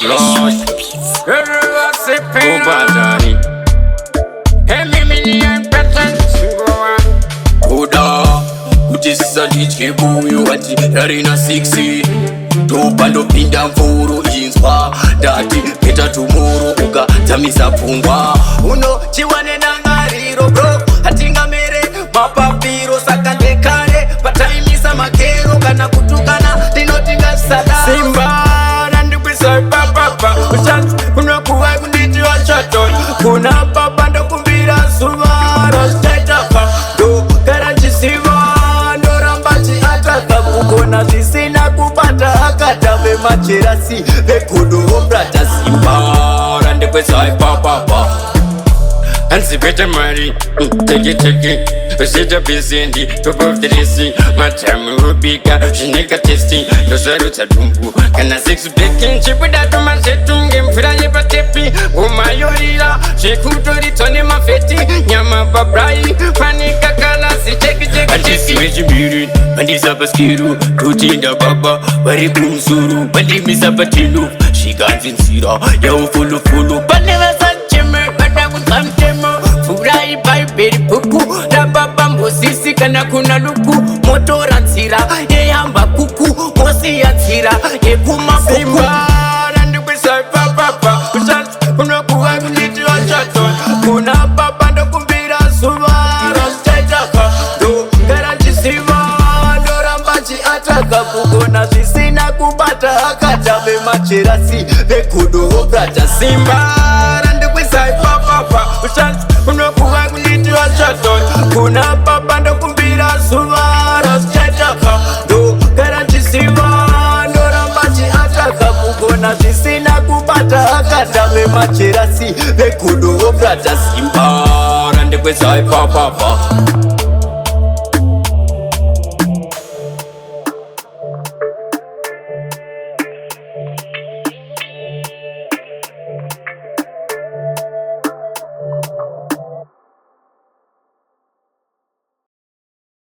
Flash. Ubadani. Kuda kutisa ndichibuyu wati rarina 6 topando pinda mvuru inzwa dati peta tumuru uka tamisa pungwa uno chiwane nangariro bro hatinga mere mapapiro saka ndekare pataimisa makero kana kutukana tinotinga sada simba nandikwisa papapa uchanzi unokuwa kunditi wachaton kuna papa ndokumbira suvaro stetapa do karachisiva ndorambachi ataka kukona zvisina kubata akatave macherasi vekodoombrata simba randikwisa papapa Ansi beta mari, take it, sit up busy, top of the DC, my time will be got, she nigga testing, no salutes at Dumbu, can I 6 baking chip without my setting, game for a liver tepi, oh my yorila, she could return in my fetty, Yama Babrai, Panica Kalasi, take it, and this is beauty, and this up a skiru, Rutinda Baba, very boom suru, but he miss up a tilu, she got in Sira, yo full, but never such a murder, but I would come to Furai by Betty Puku, Rababambo Sisi kana kuna luku, motora tira, yamba kuku, mosi ya tira, yekuma simba, randikwisa papa, kuchans, unakuwa kuniti wa chaton, kuna papa ndokumbira suva, rastejaka, do garanti siva, dorambachi ataka, kukona zisina kubata, akatave macherasi, vekudo obrata simba, randikwisa papa, kuchans, unokuwa kuniti wa chaton, kuna papa ndokumbira suva, rastejaka, do garanti siva, dorambachi ataka, kukona zisina kubata, akatave macherasi, vekudo obrata simba, randikwisa papa.